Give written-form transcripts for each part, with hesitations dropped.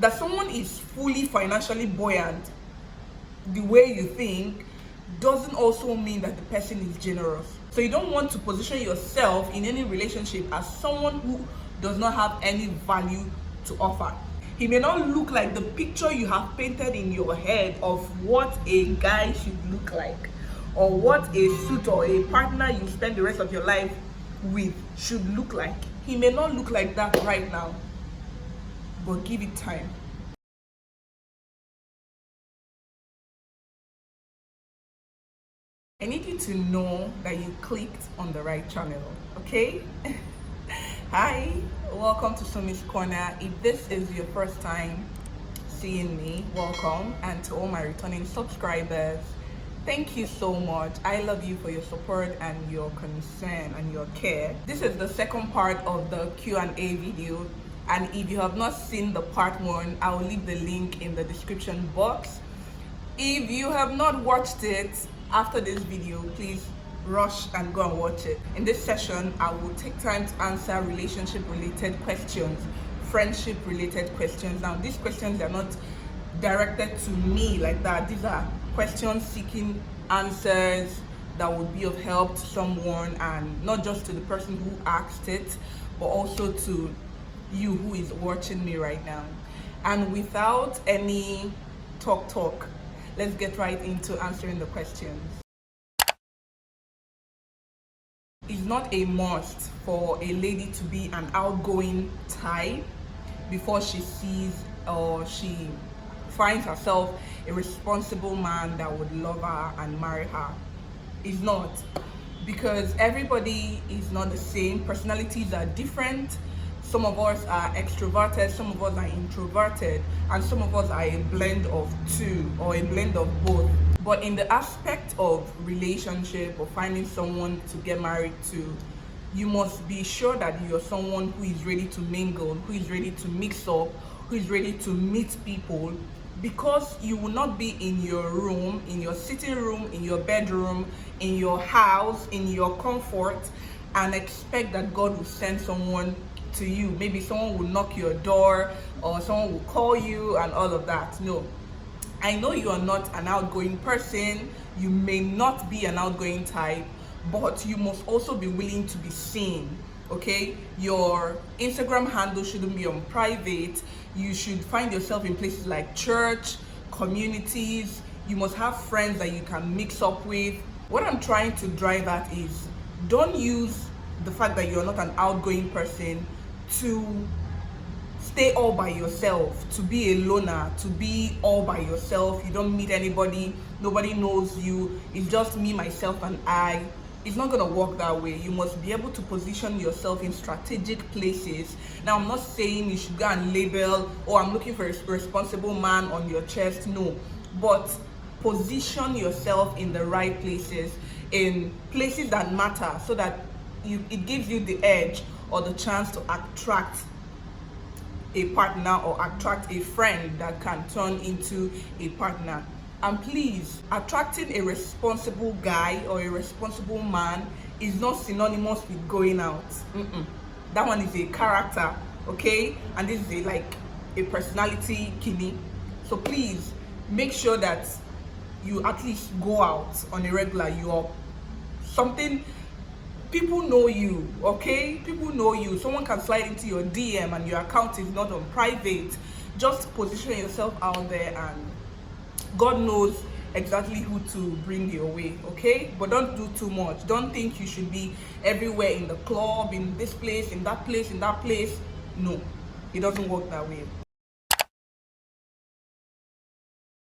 That someone is fully financially buoyant the way you think doesn't also mean that the person is generous. So you don't want to position yourself in any relationship as someone who does not have any value to offer. He may not look like the picture you have painted in your head of what a guy should look like, or what a suitor or a partner you spend the rest of your life with should look like. He may not look like that right now, but give it time. I need you to know that you clicked on the right channel, okay? Hi, welcome to Sommie's Corner. If this is your first time seeing me, welcome. And to all my returning subscribers, thank you so much. I love you for your support and your concern and your care. This is the second part of the Q&A video. And if you have not seen the part 1, I will leave the link in the description box. If you have not watched it after this video, please rush and go and watch it. In this session, I will take time to answer relationship related questions, friendship related questions. Now, these questions are not directed to me like that. These are questions seeking answers that would be of help to someone, and not just to the person who asked it, but also to you who is watching me right now. And without any talk, let's get right into answering the questions. It's not a must for a lady to be an outgoing type before she sees or she finds herself a responsible man that would love her and marry her. It's not, because everybody is not the same. Personalities are different. Some of us are extroverted, some of us are introverted, and some of us are a blend of two or a blend of both. But in the aspect of relationship or finding someone to get married to, you must be sure that you're someone who is ready to mingle, who is ready to mix up, who is ready to meet people, because you will not be in your room, in your sitting room, in your bedroom, in your house, in your comfort, and expect that God will send someone to you. Maybe someone will knock your door or someone will call you and all of that. No, I know you are not an outgoing person. You may not be an outgoing type, but you must also be willing to be seen. Okay, your Instagram handle shouldn't be on private. You should find yourself in places like church, communities. You must have friends that you can mix up with. What I'm trying to drive at is, don't use the fact that you're not an outgoing person to stay all by yourself, to be a loner, to be all by yourself. You don't meet anybody, nobody knows you, it's just me, myself, and I. It's not gonna work that way. You must be able to position yourself in strategic places. Now, I'm not saying you should go and label, oh, I'm looking for a responsible man on your chest. No, but position yourself in the right places, in places that matter, so that it gives you the edge or the chance to attract a partner or attract a friend that can turn into a partner. And please, attracting a responsible guy or a responsible man is not synonymous with going out. That one is a character, okay? And this is like a personality kidney. So please make sure that you at least go out on a regular. You're something. People know you, okay? People know you. Someone can slide into your DM and your account is not on private. Just position yourself out there, and God knows exactly who to bring your way, okay? But don't do too much. Don't think you should be everywhere, in the club, in this place, in that place, in that place. No, it doesn't work that way.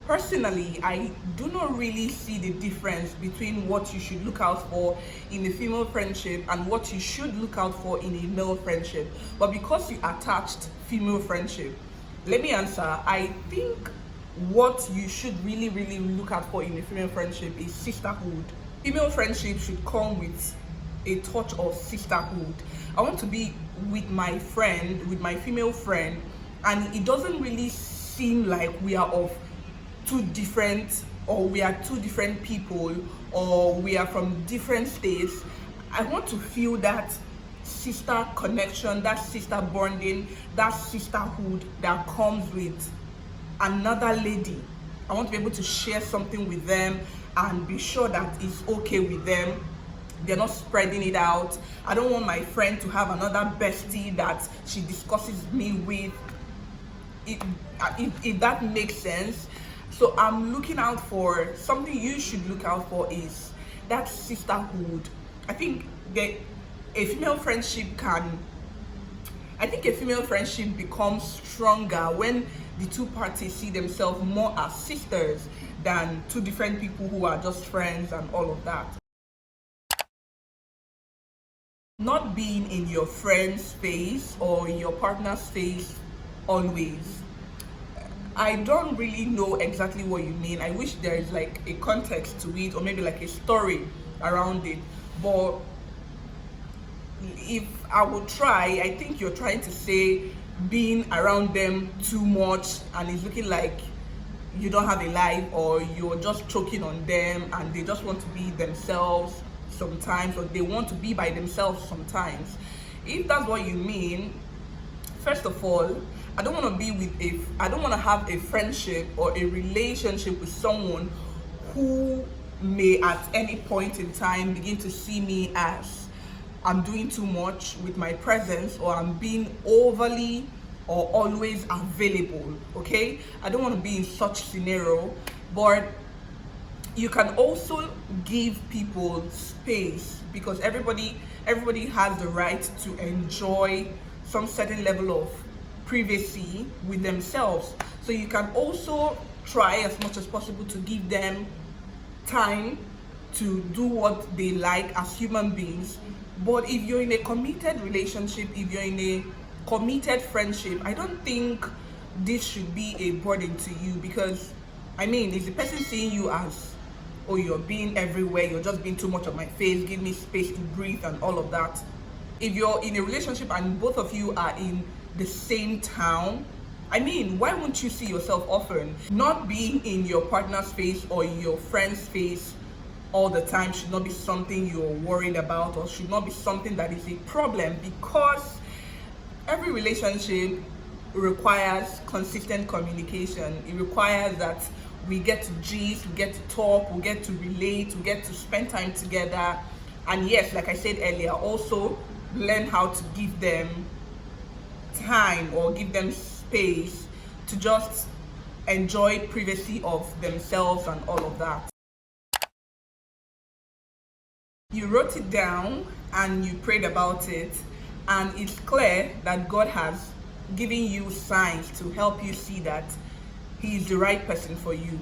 Personally, I do not really see the difference between what you should look out for in a female friendship and what you should look out for in a male friendship. But because you attached female friendship, let me answer. I think what you should really look out for in a female friendship is sisterhood. Female friendship should come with a touch of sisterhood. I want to be with my friend, with my female friend, and it doesn't really seem like we are of two different, or we are two different people, or we are from different states. I want to feel that sister connection, that sister bonding, that sisterhood that comes with another lady. I want to be able to share something with them and be sure that it's okay with them. They're not spreading it out. I don't want my friend to have another bestie that she discusses me with, if that makes sense. So I'm looking out for something. You should look out for is that sisterhood. I think that a female friendship can I think a female friendship becomes stronger when the two parties see themselves more as sisters than two different people who are just friends and all of that. Not being in your friend's face or in your partner's face always. I don't really know exactly what you mean. I wish there is like a context to it, or maybe like a story around it. But if I would try, I think you're trying to say being around them too much and it's looking like you don't have a life, or you're just choking on them and they just want to be themselves sometimes, or they want to be by themselves sometimes. If that's what you mean, first of all, I don't want to have a friendship or a relationship with someone who may at any point in time begin to see me as I'm doing too much with my presence, or I'm being overly or always available. Okay, I don't want to be in such scenario. But you can also give people space, because everybody has the right to enjoy some certain level of privacy with themselves. So you can also try as much as possible to give them time to do what they like as human beings. But if you're in a committed relationship, if you're in a committed friendship, I don't think this should be a burden to you, because I mean, is the person seeing you as, oh, you're being everywhere, you're just being too much of my face, give me space to breathe and all of that. If you're in a relationship and both of you are in the same town, I mean, why won't you see yourself often? Not being in your partner's face or in your friend's face all the time should not be something you're worried about, or should not be something that is a problem, because every relationship requires consistent communication. It requires that we get to gist, we get to talk, we get to relate, we get to spend time together. And yes, like I said earlier, also learn how to give them time or give them space to just enjoy privacy of themselves and all of that. You wrote it down and you prayed about it, and it's clear that God has given you signs to help you see that He is the right person for you.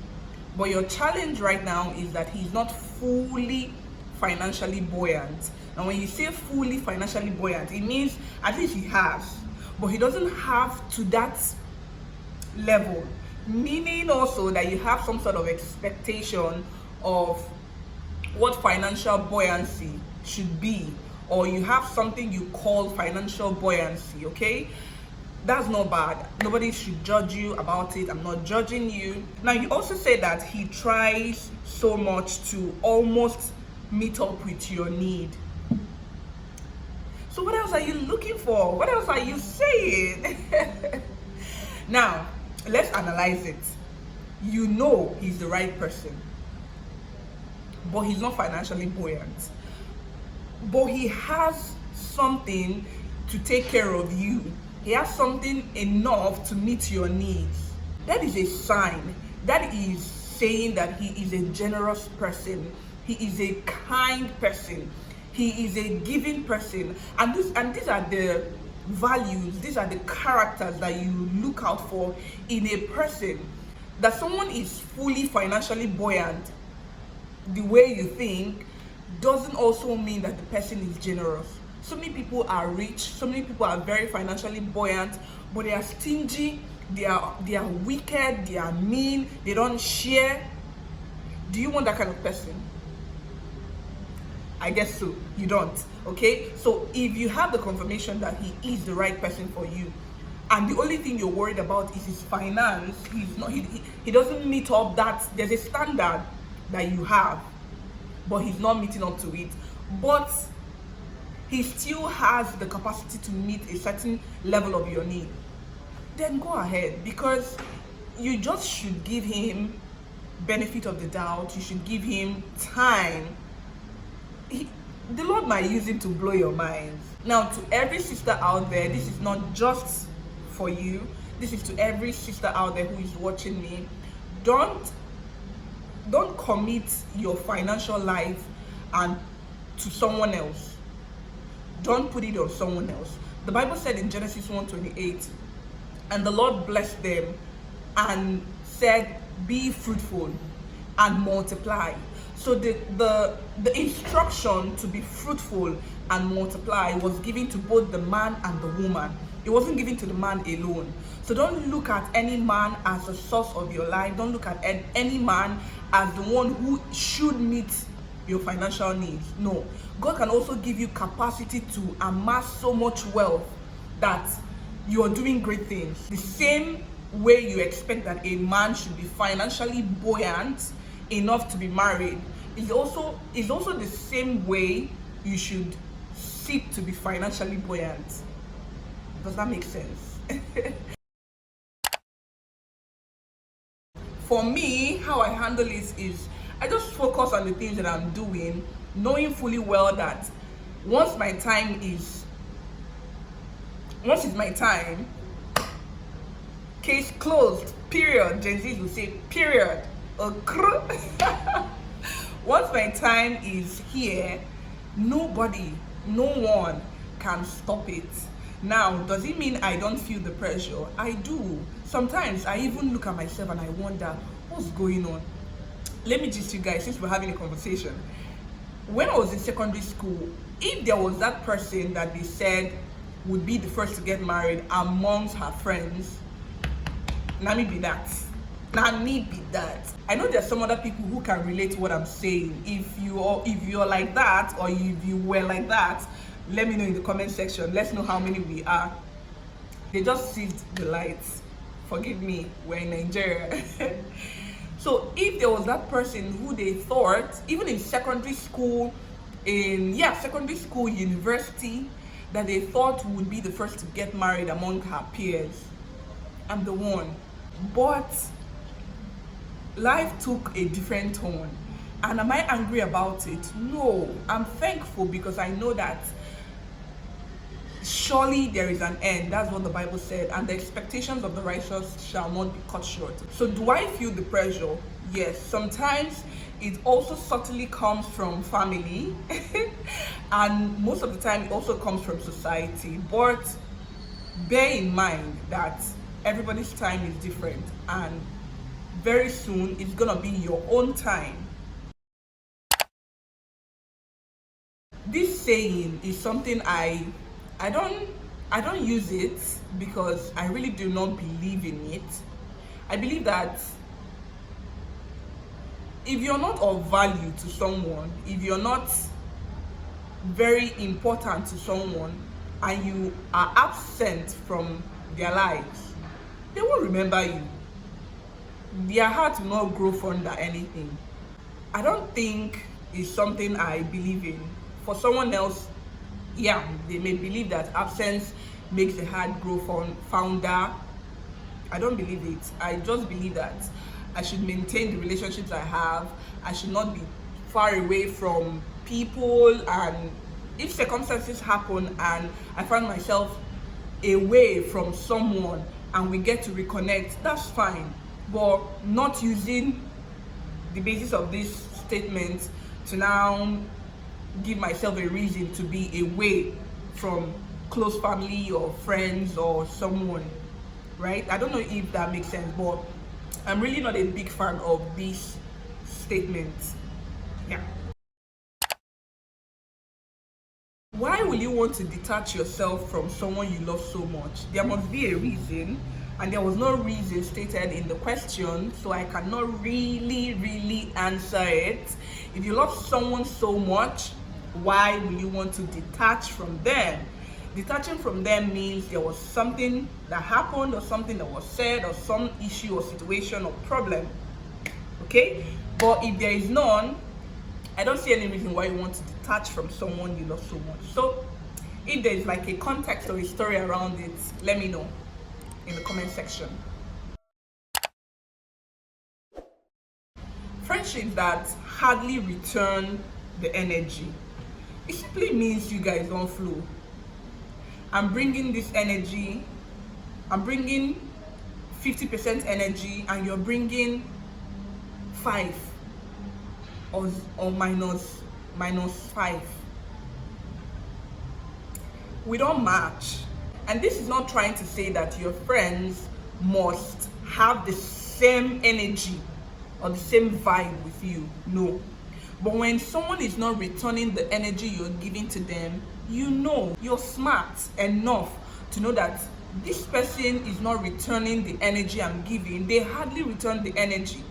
But your challenge right now is that He's not fully financially buoyant. And when you say fully financially buoyant, it means at least He has, but He doesn't have to that level. Meaning also that you have some sort of expectation of what financial buoyancy should be, or you have something you call financial buoyancy. Okay, that's not bad. Nobody should judge you about it. I'm not judging you. Now, you also say that He tries so much to almost meet up with your need. So what else are you looking for? What else are you saying? Now, let's analyze it. You know He's the right person, but He's not financially buoyant. But He has something to take care of you. He has something enough to meet your needs. That is a sign. That is saying that He is a generous person. He is a kind person. He is a giving person. And these are the values, these are the characters that you look out for in a person. That someone is fully financially buoyant the way you think doesn't also mean that the person is generous. So many people are rich, so many people are very financially buoyant, but they are stingy, they are wicked, they are mean, they don't share. Do you want that kind of person? I guess so. You don't. Okay? So if you have the confirmation that He is the right person for you, and the only thing you're worried about is his finance, he doesn't meet up that, there's a standard that you have, but he's not meeting up to it. But he still has the capacity to meet a certain level of your need, then go ahead, because you just should give him benefit of the doubt. You should give him time. The Lord might use him to blow your mind. Now, to every sister out there, this is not just for you. This is to every sister out there who is watching me. Don't commit your financial life and to someone else. Don't put it on someone else. The Bible said in Genesis 1:28, and the Lord blessed them and said, be fruitful and multiply. So the instruction to be fruitful and multiply was given to both the man and the woman. It wasn't given to the man alone. So don't look at any man as a source of your life. Don't look at any man as the one who should meet your financial needs. No. God can also give you capacity to amass so much wealth that you are doing great things. The same way you expect that a man should be financially buoyant enough to be married is also the same way you should seek to be financially buoyant. Does that make sense? For me, how I handle it is I just focus on the things that I'm doing, knowing fully well that once it's my time, case closed, period. Gen Z will say period. Once my time is here, nobody, no one can stop it. Now, does it mean I don't feel the pressure? I do. Sometimes I even look at myself and I wonder, what's going on? Let me just you guys, since we're having a conversation. When I was in secondary school, if there was that person that they said would be the first to get married amongst her friends, na me be that. I know there's some other people who can relate to what I'm saying. If you're like that, or if you were like that, let me know in the comment section. Let's know how many we are. They just seized the lights. Forgive me, we're in Nigeria. So if there was that person who they thought, even in secondary school, university, that they thought would be the first to get married among her peers, I'm the one. But life took a different turn. And am I angry about it? No. I'm thankful because I know that surely there is an end. That's what the Bible said. And the expectations of the righteous shall not be cut short. So do I feel the pressure? Yes. Sometimes it also subtly comes from family. And most of the time it also comes from society. But bear in mind that everybody's time is different. And very soon it's gonna be your own time. This saying is something I don't use it because I really do not believe in it. I believe that if you're not of value to someone, if you're not very important to someone, and you are absent from their lives, they won't remember you. Their heart will not grow fonder anything. I don't think it's something I believe in. For someone else, yeah, they may believe that absence makes the heart grow fonder. I don't believe it. I just believe that I should maintain the relationships I have. I should not be far away from people, and if circumstances happen and I find myself away from someone and we get to reconnect, that's fine. But not using the basis of this statement to now give myself a reason to be away from close family or friends or someone, right? I don't know if that makes sense, but I'm really not a big fan of this statement. Yeah. Why will you want to detach yourself from someone you love so much? There must be a reason, and there was no reason stated in the question, so I cannot really answer it. If you love someone so much, why will you want to detach from them? Detaching from them means there was something that happened, or something that was said, or some issue or situation or problem. Okay? But if there is none, I don't see any reason why you want to detach from someone you love so much. So If there's like a context or a story around it, let me know in the comment section. Friendships that hardly return the energy. It simply means you guys don't flow. I'm bringing this energy, I'm bringing 50% energy, and you're bringing 5 or minus 5. We don't match. And this is not trying to say that your friends must have the same energy or the same vibe with you. No. But when someone is not returning the energy you're giving to them, you know, you're smart enough to know that this person is not returning the energy I'm giving. They hardly return the energy.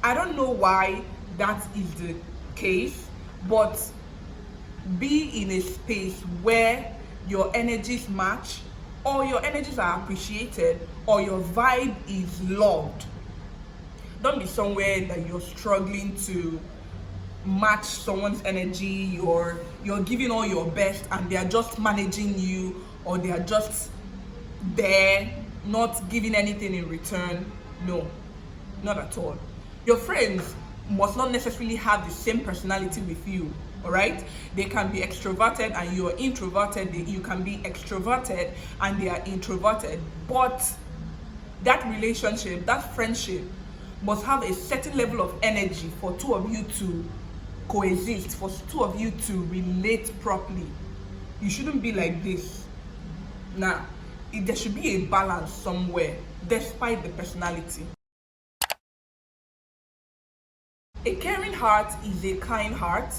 I don't know why that is the case, but be in a space where your energies match, or your energies are appreciated, or your vibe is loved. Don't be somewhere that you're struggling to match someone's energy, you're giving all your best and they are just managing you, or they are just there not giving anything in return. No, not at all. Your friends must not necessarily have the same personality with you. All right, they can be extroverted and you're introverted. You can be extroverted and they are introverted, but that relationship, that friendship must have a certain level of energy for two of you to coexist, for two of you to relate properly. You shouldn't be like this. Now, there should be a balance somewhere, despite the personality. A caring heart is a kind heart,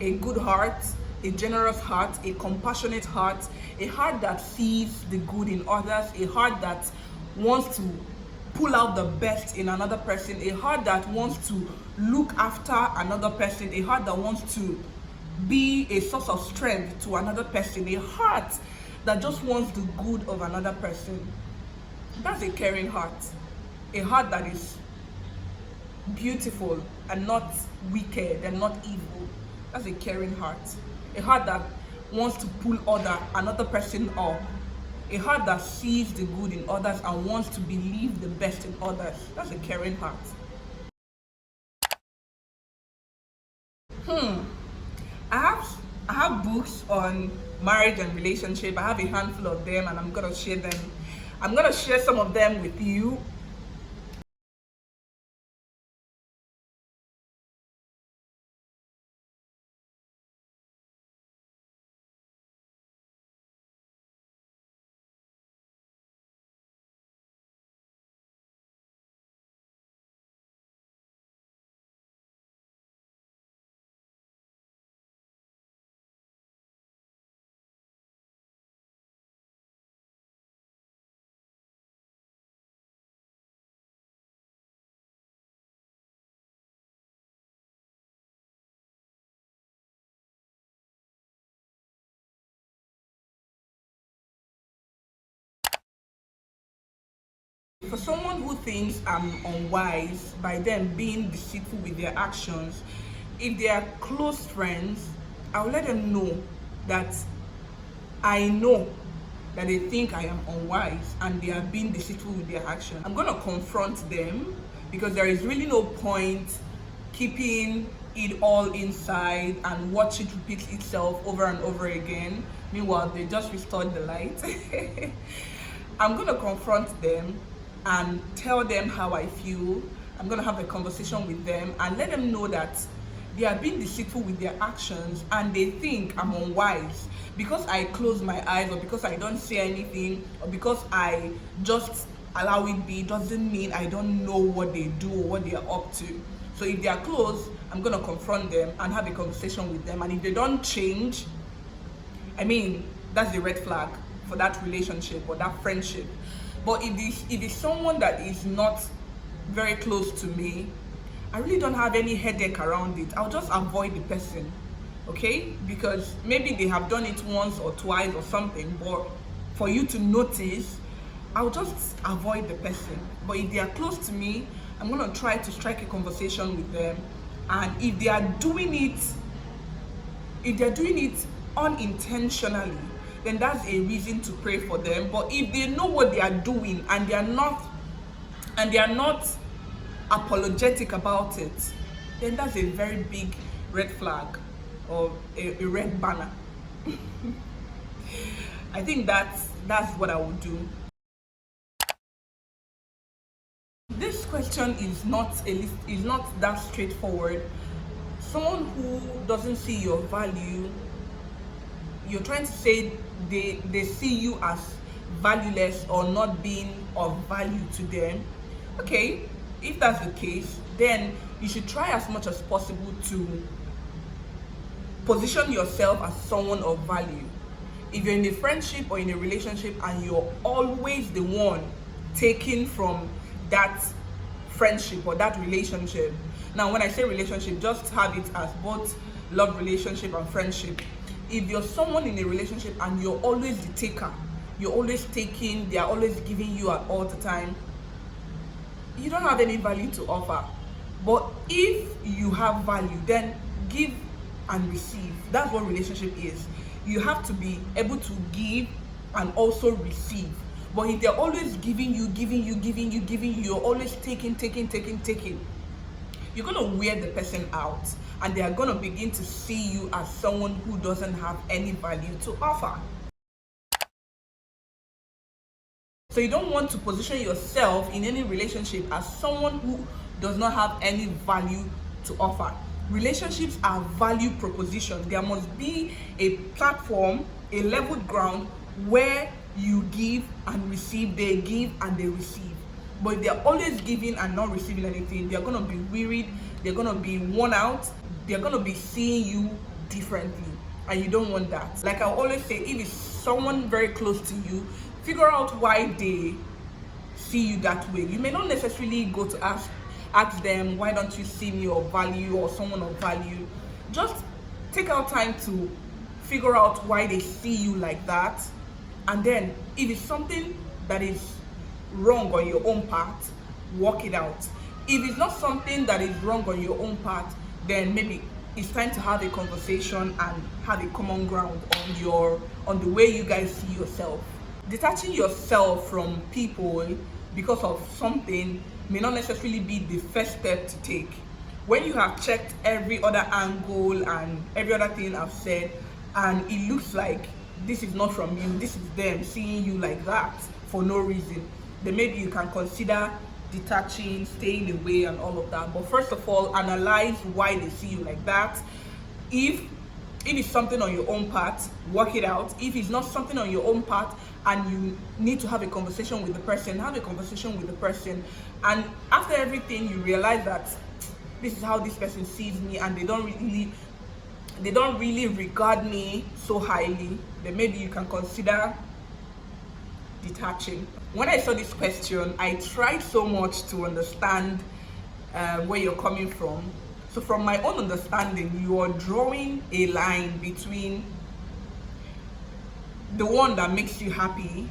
a good heart, a generous heart, a compassionate heart, a heart that sees the good in others, a heart that wants to pull out the best in another person, a heart that wants to look after another person, a heart that wants to be a source of strength to another person, a heart that just wants the good of another person. That's a caring heart. A heart that is beautiful and not wicked and not evil. That's a caring heart. A heart that wants to pull another person up. A heart that sees the good in others and wants to believe the best in others. That's a caring heart. I have books on marriage and relationship. I have a handful of them and I'm gonna share them. I'm gonna share some of them with you. For someone who thinks I'm unwise by them being deceitful with their actions, if they are close friends, I'll let them know that I know that they think I am unwise and they are being deceitful with their actions. I'm going to confront them, because there is really no point keeping it all inside and watch it repeat itself over and over again. Meanwhile, they just restored the light. I'm going to confront them and tell them how I feel. I'm going to have a conversation with them and let them know that they are being deceitful with their actions and they think I'm unwise. Because I close my eyes, or because I don't say anything, or because I just allow it be, doesn't mean I don't know what they do or what they are up to. So if they are close, I'm going to confront them and have a conversation with them. And if they don't change, I mean, that's the red flag for that relationship or that friendship. But if it's someone that is not very close to me, I really don't have any headache around it. I'll just avoid the person, okay? Because maybe they have done it once or twice or something, but for you to notice, I'll just avoid the person. But if they are close to me, I'm gonna try to strike a conversation with them. And if they are doing it unintentionally, then that's a reason to pray for them. But if they know what they are doing and they are not apologetic about it, then that's a very big red flag or a red banner. I think that's what I would do. This question is not that straightforward. Someone who doesn't see your value, you're trying to say they see you as valueless or not being of value to them. Okay, if that's the case, then you should try as much as possible to position yourself as someone of value. If you're in a friendship or in a relationship and you're always the one taking from that friendship or that relationship. Now, when I say relationship, just have it as both love relationship and friendship. If you're someone in a relationship and you're always the taker, you're always taking, they're always giving you at all the time, you don't have any value to offer. But if you have value, then give and receive. That's what relationship is. You have to be able to give and also receive. But if they're always giving you, you're always taking, you're gonna wear the person out, and they are gonna begin to see you as someone who doesn't have any value to offer. So you don't want to position yourself in any relationship as someone who does not have any value to offer. Relationships are value proposition. There must be a platform, a leveled ground where you give and receive, they give and they receive. But if they're always giving and not receiving anything, they're going to be wearied, they're going to be worn out, they're going to be seeing you differently, and you don't want that. Like I always say, if it's someone very close to you, figure out why they see you that way. You may not necessarily go to ask them, why don't you see me of value or someone of value? Just take out time to figure out why they see you like that. And then if it's something that is wrong on your own part, work it out. If it's not something that is wrong on your own part, then maybe it's time to have a conversation and have a common ground on the way you guys see yourself. Detaching yourself from people because of something may not necessarily be the first step to take. When you have checked every other angle and every other thing I've said, and it looks like this is not from you, this is them seeing you like that for no reason, then maybe you can consider detaching, staying away and all of that. But first of all, analyze why they see you like that. If it's something on your own part, work it out. If it's not something on your own part and you need to have a conversation with the person, have a conversation with the person. And after everything, you realize that this is how this person sees me and they don't really regard me so highly, then maybe you can consider detaching. When I saw this question, I tried so much to understand where you're coming from. So from my own understanding, you are drawing a line between the one that makes you happy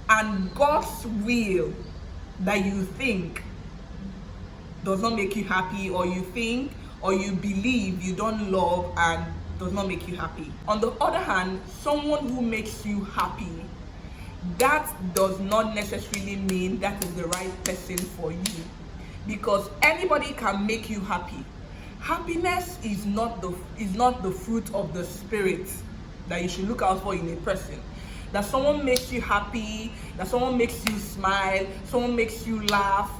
and God's will that you think does not make you happy, or you think or you believe you don't love and does not make you happy. On the other hand, someone who makes you happy, that does not necessarily mean that is the right person for you, because anybody can make you happy. Happiness is not the fruit of the spirit that you should look out for in a person. That someone makes you happy, that someone makes you smile, someone makes you laugh,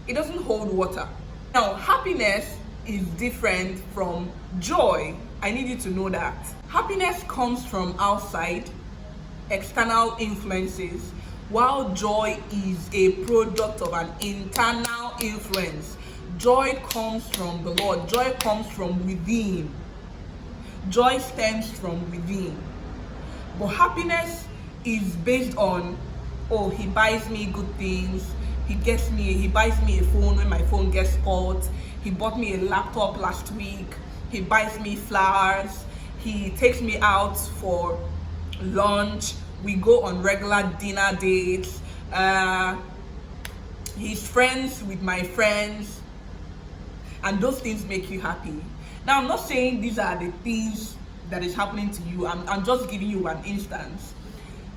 it doesn't hold water. Now, happiness is different from joy. I need you to know that. Happiness comes from outside, external influences, while joy is a product of an internal influence. Joy comes from the Lord. Joy comes from within. Joy stems from within. But happiness is based on, oh, he buys me good things, he buys me a phone when my phone gets spoiled, he bought me a laptop last week, he buys me flowers, he takes me out for lunch, we go on regular dinner dates, he's friends with my friends, and those things make you happy. Now, I'm not saying these are the things that is happening to you. I'm just giving you an instance.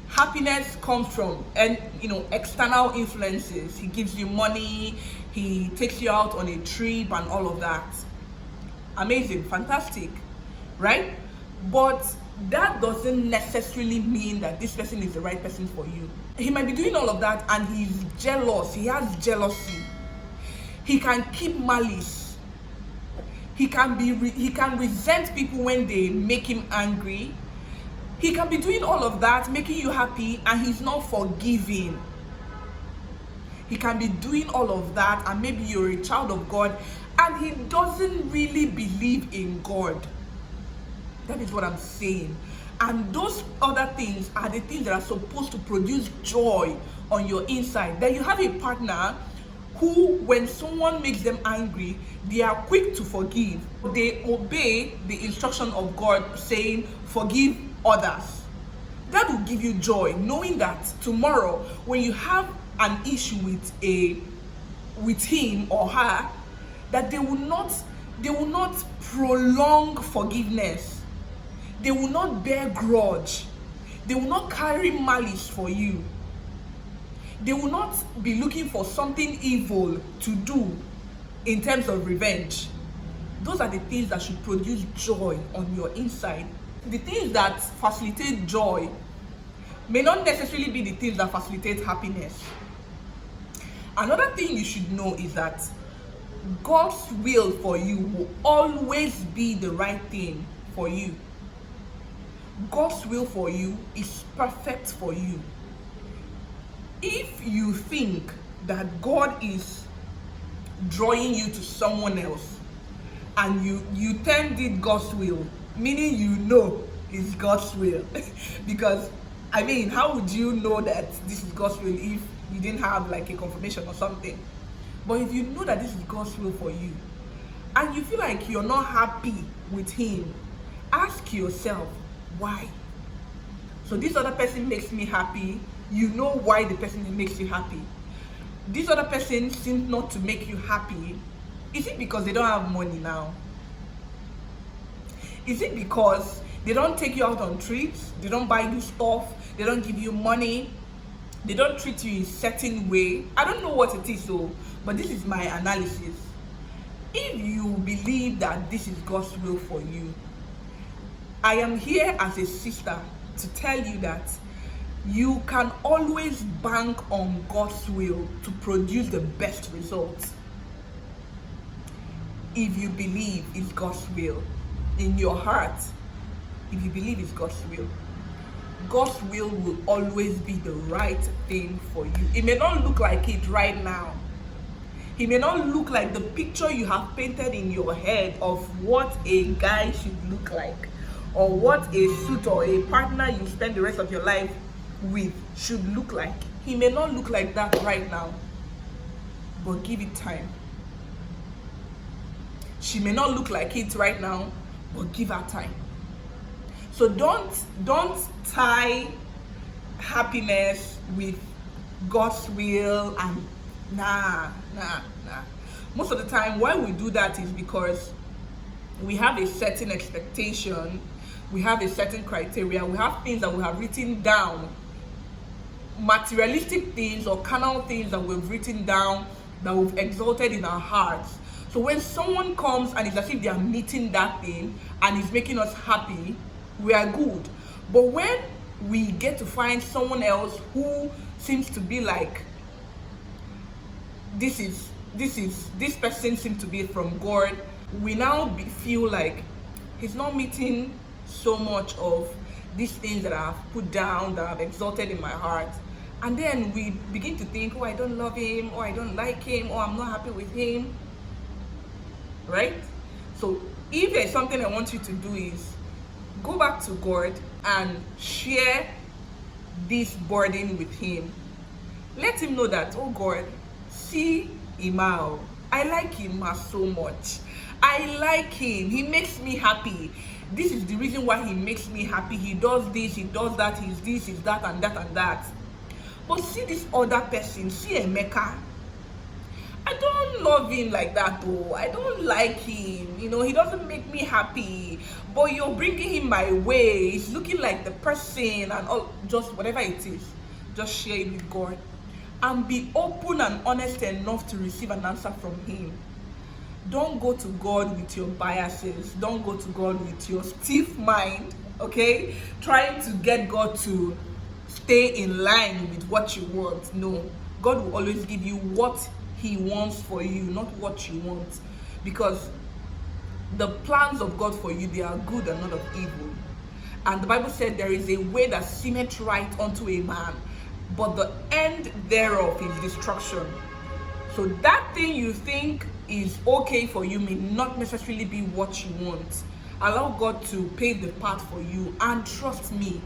Happiness comes from, and external influences. He gives you money, he takes you out on a trip and all of that. Amazing, fantastic, right? But that doesn't necessarily mean that this person is the right person for you. He might be doing all of that and he's jealous. He has jealousy. He can keep malice. He can resent people when they make him angry. He can be doing all of that, making you happy, and he's not forgiving. He can be doing all of that, and maybe you're a child of God, and he doesn't really believe in God. That is what I'm saying. And those other things are the things that are supposed to produce joy on your inside. Then you have a partner who, when someone makes them angry, they are quick to forgive. They obey the instruction of God saying, forgive others. That will give you joy, knowing that tomorrow when you have an issue with him or her, that they will not prolong forgiveness. They will not bear grudge. They will not carry malice for you. They will not be looking for something evil to do in terms of revenge. Those are the things that should produce joy on your inside. The things that facilitate joy may not necessarily be the things that facilitate happiness. Another thing you should know is that God's will for you will always be the right thing for you. God's will for you is perfect for you. If you think that God is drawing you to someone else and you termed it God's will, meaning it's God's will, because how would you know that this is God's will if you didn't have like a confirmation or something? But if you know that this is God's will for you and you feel like you're not happy with him, ask yourself, why? So this other person makes me happy. You know why the person makes you happy. This other person seems not to make you happy. Is it because they don't have money now? Is it because they don't take you out on trips? They don't buy you stuff? They don't give you money? They don't treat you in a certain way? I don't know what it is, but this is my analysis. If you believe that this is God's will for you, I am here as a sister to tell you that you can always bank on God's will to produce the best results. If you believe it's God's will in your heart, if you believe it's God's will always be the right thing for you. It may not look like it right now. It may not look like the picture you have painted in your head of what a guy should look like, or what a suit or a partner you spend the rest of your life with should look like. He may not look like that right now, but give it time. She may not look like it right now, but give her time. So don't tie happiness with God's will and nah. Most of the time why we do that is because we have a certain expectation, we have a certain criteria, we have things that we have written down, materialistic things or carnal things that we've written down, that we've exalted in our hearts. So when someone comes and it's as if they are meeting that thing and it's making us happy, we are good. But when we get to find someone else who seems to be like, this person seems to be from God, we now feel like he's not meeting so much of these things that I have put down, that I've exalted in my heart. And then we begin to think, I don't love him, or I don't like him, or I'm not happy with him, right? So if there's something I want you to do is go back to God and share this burden with him. Let him know that, oh God, see Imao, I like him so much. I like him. He makes me happy. This is the reason why he makes me happy. He does this, he does that, he's this, he's that, and that, and that. But see this other person, see Emeka. I don't love him like that, though. I don't like him. You know, he doesn't make me happy. But you're bringing him my way. He's looking like the person and all. Just whatever it is, just share it with God. And be open and honest enough to receive an answer from him. Don't go to God with your biases. Don't go to God with your stiff mind, okay? Trying to get God to stay in line with what you want. No, God will always give you what he wants for you, not what you want. Because the plans of God for you, they are good and not of evil. And the Bible said there is a way that seemeth right unto a man, but the end thereof is destruction. So that thing you think is okay for you may not necessarily be what you want. Allow God to pave the path for you, and trust me,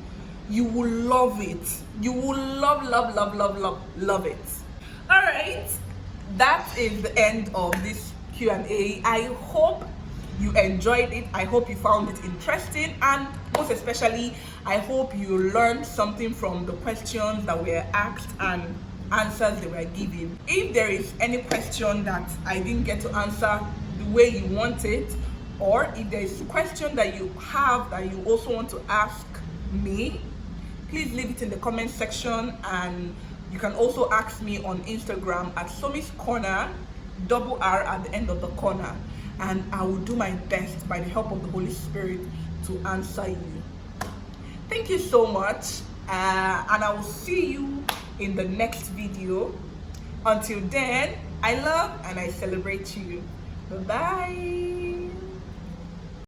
you will love it. You will love it. All right, that is the end of this Q&A. I hope you enjoyed it. I hope you found it interesting, and most especially, I hope you learned something from the questions that were asked and answers they were given. If there is any question that I didn't get to answer the way you want it, or if there is a question that you have that you also want to ask me, please leave it in the comment section. And you can also ask me on Instagram at Sommie's Corner, double R at the end of the corner, and I will do my best by the help of the Holy Spirit to answer you. Thank you so much, and I will see you in the next video. Until then, I love and I celebrate you. Bye bye.